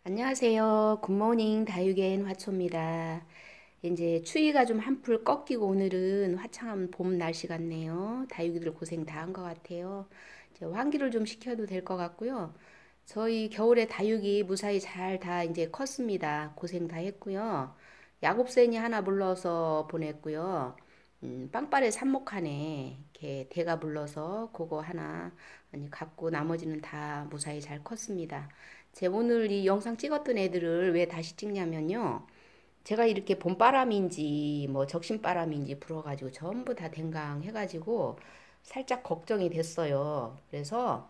안녕하세요. 굿모닝 다육엔 화초입니다. 이제 추위가 좀 한풀 꺾이고 오늘은 화창한 봄 날씨 같네요. 다육이들 고생 다 한 것 같아요. 이제 환기를 좀 시켜도 될 것 같고요. 저희 겨울에 다육이 무사히 잘 다 이제 컸습니다. 고생 다 했고요. 야곱새니 하나 불러서 보냈고요. 빵빠레 삽목하네. 이렇게 대가 불러서 그거 하나 아니 갖고 나머지는 다 무사히 잘 컸습니다. 제 오늘 이 영상 찍었던 애들을 왜 다시 찍냐면요. 제가 이렇게 봄바람인지 뭐 적심바람인지 불어가지고 전부 다 댕강해가지고 살짝 걱정이 됐어요. 그래서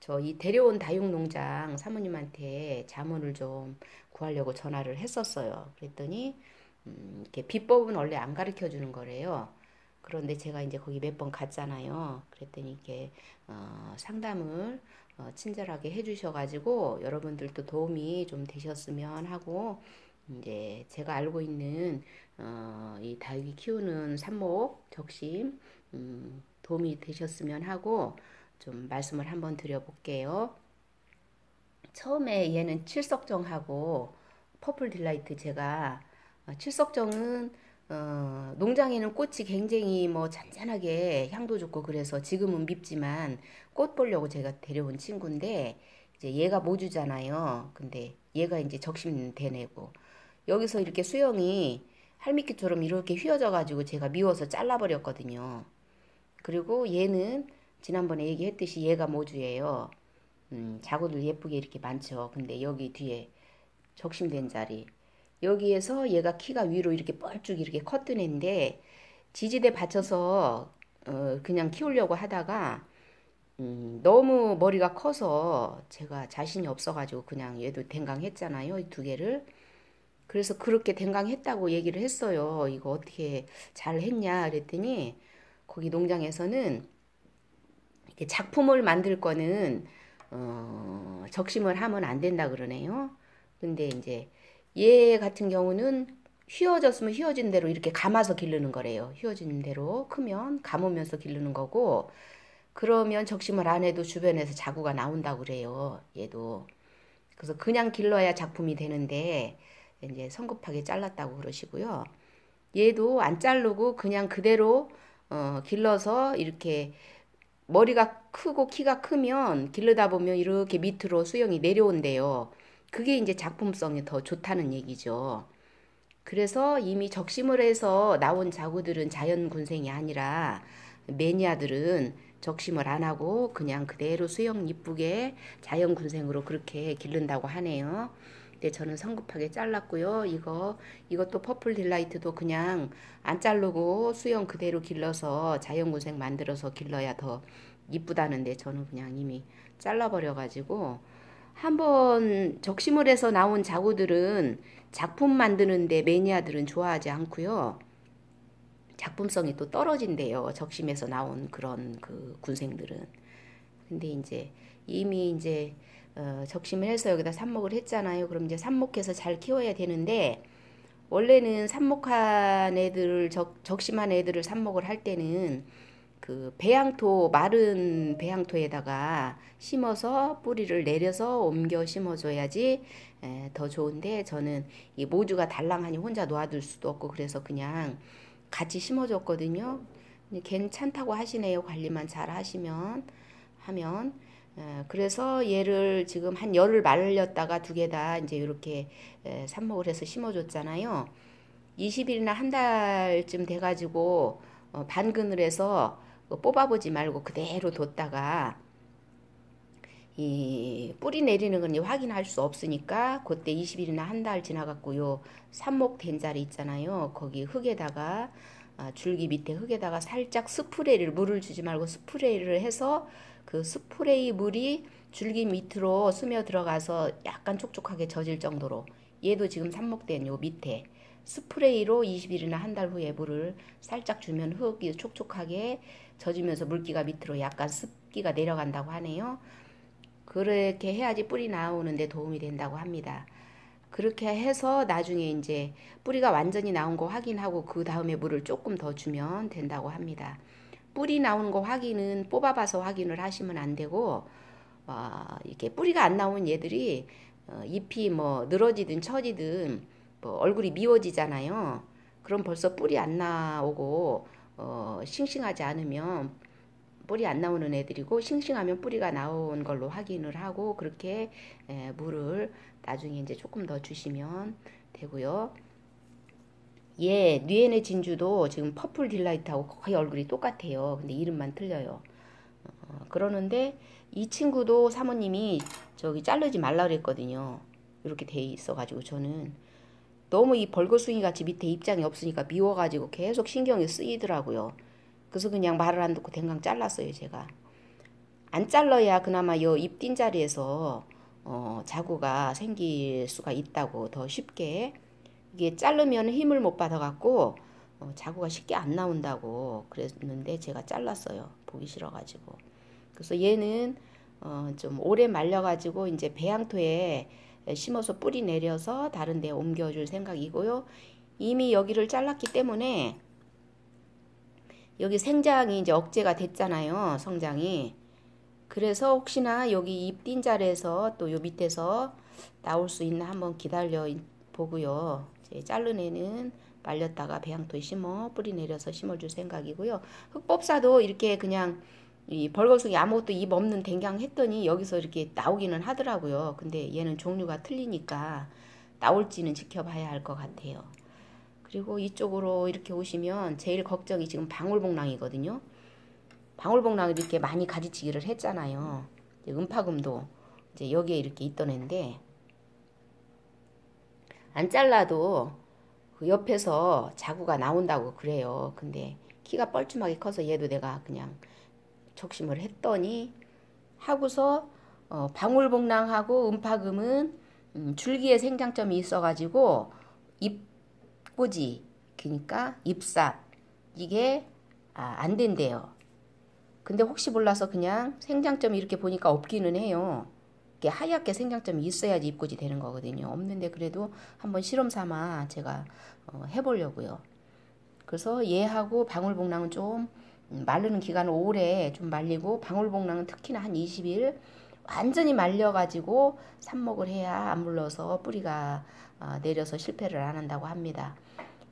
저 이 데려온 다육농장 사모님한테 자문을 좀 구하려고 전화를 했었어요. 그랬더니 이렇게 비법은 원래 안 가르쳐 주는 거래요. 그런데 제가 이제 거기 몇 번 갔잖아요. 그랬더니 이렇게 상담을 친절하게 해주셔가지고 여러분들도 도움이 좀 되셨으면 하고 이제 제가 알고 있는 이 다육이 키우는 삽목 적심 도움이 되셨으면 하고 좀 말씀을 한번 드려볼게요. 처음에 얘는 칠석정하고 퍼플 딜라이트 제가 칠석정은 농장에는 꽃이 굉장히 뭐 잔잔하게 향도 좋고 그래서 지금은 밉지만 꽃 보려고 제가 데려온 친구인데 이제 얘가 모주잖아요. 근데 얘가 이제 적심 되내고 여기서 이렇게 수영이 할미끼처럼 이렇게 휘어져 가지고 제가 미워서 잘라버렸거든요. 그리고 얘는 지난번에 얘기했듯이 얘가 모주예요. 자구들 예쁘게 이렇게 많죠. 근데 여기 뒤에 적심된 자리 여기에서 얘가 키가 위로 이렇게 뻘쭉 이렇게 컸던 애인데 지지대 받쳐서 그냥 키우려고 하다가 너무 머리가 커서 제가 자신이 없어가지고 그냥 얘도 댕강했잖아요. 이 두 개를. 그래서 그렇게 댕강했다고 얘기를 했어요. 이거 어떻게 잘 했냐 그랬더니 거기 농장에서는 이렇게 작품을 만들 거는 적심을 하면 안 된다 그러네요. 근데 이제 얘 같은 경우는 휘어졌으면 휘어진 대로 이렇게 감아서 기르는 거래요. 휘어진 대로 크면 감으면서 기르는 거고 그러면 적심을 안 해도 주변에서 자구가 나온다고 그래요. 얘도. 그래서 그냥 길러야 작품이 되는데 이제 성급하게 잘랐다고 그러시고요. 얘도 안 자르고 그냥 그대로 길러서 이렇게 머리가 크고 키가 크면 기르다 보면 이렇게 밑으로 수영이 내려온대요. 그게 이제 작품성이 더 좋다는 얘기죠. 그래서 이미 적심을 해서 나온 자구들은 자연군생이 아니라 매니아들은 적심을 안 하고 그냥 그대로 수영 이쁘게 자연군생으로 그렇게 기른다고 하네요. 근데 저는 성급하게 잘랐고요. 이것도 퍼플 딜라이트도 그냥 안 자르고 수영 그대로 길러서 자연군생 만들어서 길러야 더 이쁘다는데 저는 그냥 이미 잘라버려가지고 한번 적심을 해서 나온 자구들은 작품 만드는데 매니아들은 좋아하지 않고요. 작품성이 또 떨어진대요. 적심에서 나온 그런 그 군생들은. 근데 이제 이미 이제 적심을 해서 여기다 삽목을 했잖아요. 그럼 이제 삽목해서 잘 키워야 되는데 원래는 삽목한 애들을 적심한 애들을 삽목을 할 때는 그 배양토 마른 배양토에다가 심어서 뿌리를 내려서 옮겨 심어줘야지 더 좋은데 저는 이 모주가 달랑하니 혼자 놓아둘 수도 없고 그래서 그냥 같이 심어줬거든요. 괜찮다고 하시네요. 관리만 잘 하시면 하면 그래서 얘를 지금 한 열흘 말렸다가 두 개 다 이제 이렇게 삽목을 해서 심어줬잖아요. 20일이나 한 달쯤 돼가지고 반근을 해서 뽑아보지 말고 그대로 뒀다가 이 뿌리 내리는 건 확인할 수 없으니까 그때 20일이나 한 달 지나갖고 요 삽목 된 자리 있잖아요. 거기 흙에다가 줄기 밑에 흙에다가 살짝 스프레이를 물을 주지 말고 스프레이를 해서 그 스프레이 물이 줄기 밑으로 스며 들어가서 약간 촉촉하게 젖을 정도로 얘도 지금 삽목된 요 밑에 스프레이로 20일이나 한 달 후에 물을 살짝 주면 흙이 촉촉하게 젖으면서 물기가 밑으로 약간 습기가 내려간다고 하네요. 그렇게 해야지 뿌리 나오는데 도움이 된다고 합니다. 그렇게 해서 나중에 이제 뿌리가 완전히 나온 거 확인하고 그 다음에 물을 조금 더 주면 된다고 합니다. 뿌리 나오는 거 확인은 뽑아봐서 확인을 하시면 안 되고 이렇게 뿌리가 안 나온 얘들이 잎이 뭐 늘어지든 처지든 뭐 얼굴이 미워지잖아요. 그럼 벌써 뿔이 안 나오고 싱싱하지 않으면 뿌리 안 나오는 애들이고, 싱싱하면 뿌리가 나온 걸로 확인을 하고 그렇게 물을 나중에 이제 조금 더 주시면 되고요. 얘 뉘에네 진주도 지금 퍼플 딜라이트하고 거의 얼굴이 똑같아요. 근데 이름만 틀려요. 그러는데 이 친구도 사모님이 저기 자르지 말라 그랬거든요. 이렇게 돼 있어가지고 저는 너무 이 벌거숭이 같이 밑에 입장이 없으니까 미워가지고 계속 신경이 쓰이더라고요. 그래서 그냥 말을 안 듣고 댕강 잘랐어요, 제가. 안 잘라야 그나마 요 잎띤 자리에서 자구가 생길 수가 있다고, 더 쉽게. 이게 자르면 힘을 못 받아갖고 자구가 쉽게 안 나온다고 그랬는데 제가 잘랐어요. 보기 싫어가지고. 그래서 얘는 좀 오래 말려가지고 이제 배양토에 심어서 뿌리 내려서 다른 데 옮겨줄 생각이고요. 이미 여기를 잘랐기 때문에 여기 생장이 이제 억제가 됐잖아요. 성장이. 그래서 혹시나 여기 잎띤 자리에서 또 요 밑에서 나올 수 있나 한번 기다려 보고요. 제 자른 애는 말렸다가 배양토에 심어 뿌리 내려서 심어줄 생각이고요. 흑법사도 이렇게 그냥 이 벌거숭이 아무것도 잎 없는 댕강 했더니 여기서 이렇게 나오기는 하더라고요. 근데 얘는 종류가 틀리니까 나올지는 지켜봐야 할 것 같아요. 그리고 이쪽으로 이렇게 오시면 제일 걱정이 지금 방울복랑이거든요. 방울복랑을 이렇게 많이 가지치기를 했잖아요. 이제 은파금도 이제 여기에 이렇게 있던 애인데 안 잘라도 그 옆에서 자구가 나온다고 그래요. 근데 키가 뻘쭘하게 커서 얘도 내가 그냥 적심을 했더니 하고서 방울복랑하고 은파금은 줄기에 생장점이 있어가지고 잎꽂이, 그러니까 잎삽, 이게 안 된대요. 근데 혹시 몰라서 그냥 생장점이 이렇게 보니까 없기는 해요. 이게 하얗게 생장점이 있어야지 잎꽂이 되는 거거든요. 없는데 그래도 한번 실험 삼아 제가 해보려고요. 그래서 얘하고 방울복랑은 좀 마르는 기간은 오래 좀 말리고, 방울복랑은 특히나 한 20일 완전히 말려가지고 삽목을 해야 안 물러서 뿌리가 내려서 실패를 안 한다고 합니다.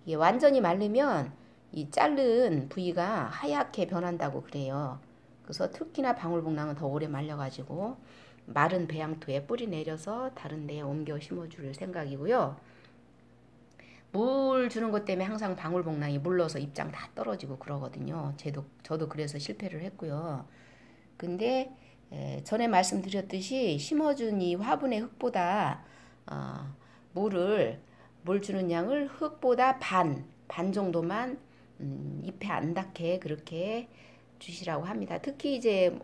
이게 완전히 마르면 이 자른 부위가 하얗게 변한다고 그래요. 그래서 특히나 방울복랑은 더 오래 말려가지고 마른 배양토에 뿌리 내려서 다른 데에 옮겨 심어줄 생각이고요. 물 주는 것 때문에 항상 방울복랑이 물러서 입장 다 떨어지고 그러거든요. 저도 그래서 실패를 했고요. 근데 전에 말씀드렸듯이 심어준 이 화분의 흙보다 물 주는 양을 흙보다 반 정도만 잎에 안 닿게 그렇게 주시라고 합니다. 특히 이제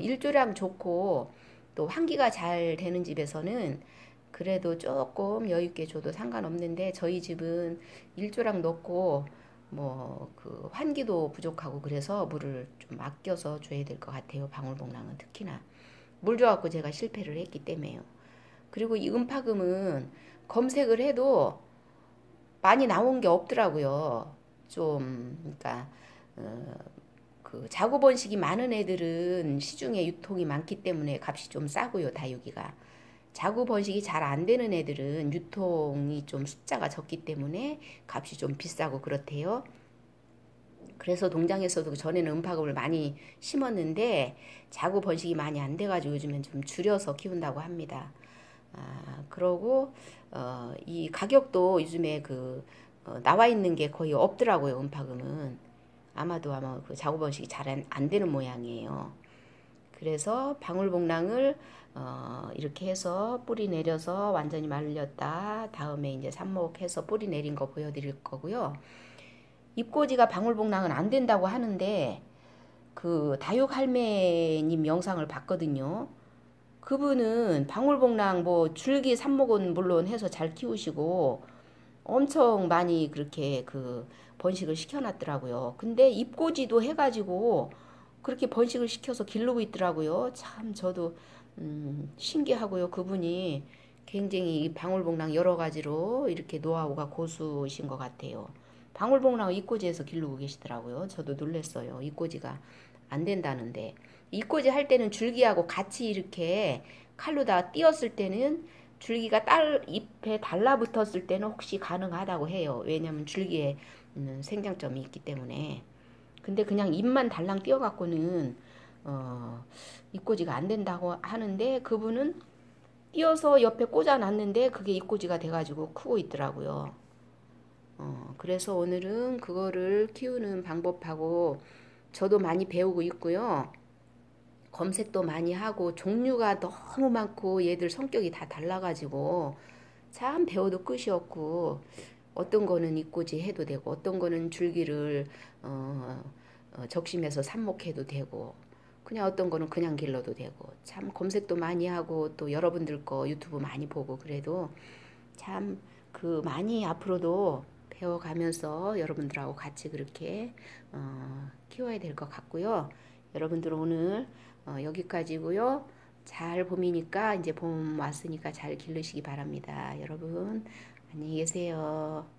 일조량 좋고 또 환기가 잘 되는 집에서는 그래도 조금 여유 있게 줘도 상관없는데, 저희 집은 일조량 높고 뭐 그 환기도 부족하고 그래서 물을 좀 아껴서 줘야 될 것 같아요. 방울복랑은 특히나 물 줘갖고 제가 실패를 했기 때문에요. 그리고 이 은파금은 검색을 해도 많이 나온 게 없더라고요. 좀 그러니까 그 자구 번식이 많은 애들은 시중에 유통이 많기 때문에 값이 좀 싸고요. 다육이가 자구 번식이 잘 안 되는 애들은 유통이 좀 숫자가 적기 때문에 값이 좀 비싸고 그렇대요. 그래서 농장에서도 전에는 은파금을 많이 심었는데 자구 번식이 많이 안 돼가지고 요즘엔 좀 줄여서 키운다고 합니다. 그러고 이 가격도 요즘에 나와 있는 게 거의 없더라고요. 은파금은 아마도 그 자구 번식이 잘 안 되는 모양이에요. 그래서 방울복랑을 이렇게 해서 뿌리 내려서 완전히 말렸다 다음에 이제 삽목해서 뿌리 내린 거 보여드릴 거고요. 잎꽂이가 방울복랑은 안 된다고 하는데 그 다육 할매님 영상을 봤거든요. 그분은 방울복랑 뭐 줄기 삽목은 물론 해서 잘 키우시고 엄청 많이 그렇게 번식을 시켜놨더라고요. 근데 잎꽂이도 해가지고 그렇게 번식을 시켜서 기르고 있더라고요. 참 저도 신기하고요. 그분이 굉장히 방울복랑 여러 가지로 이렇게 노하우가 고수신 것 같아요. 방울복랑을 잎꽂이에서 기르고 계시더라고요. 저도 놀랐어요. 잎꽂이가 안 된다는데. 잎꽂이 할 때는 줄기하고 같이 이렇게 칼로 다 띄었을 때는 줄기가 딸 잎에 달라붙었을 때는 혹시 가능하다고 해요. 왜냐면 줄기에 생장점이 있기 때문에. 근데 그냥 잎만 달랑 띄어갖고는 잎꽂이가 안 된다고 하는데 그분은 띄어서 옆에 꽂아놨는데 그게 잎꽂이가 돼가지고 크고 있더라고요. 그래서 오늘은 그거를 키우는 방법하고 저도 많이 배우고 있고요. 검색도 많이 하고 종류가 너무 많고 얘들 성격이 다 달라가지고 참 배워도 끝이 없고 어떤 거는 잎꽂이 해도 되고 어떤 거는 줄기를 적심해서 삽목해도 되고 그냥 어떤 거는 그냥 길러도 되고 참 검색도 많이 하고 또 여러분들 거 유튜브 많이 보고 그래도 참 그 많이 앞으로도 배워가면서 여러분들하고 같이 그렇게 키워야 될 것 같고요. 여러분들 오늘 여기까지고요. 잘 봄이니까 이제 봄 왔으니까 잘 기르시기 바랍니다. 여러분 안녕히 계세요.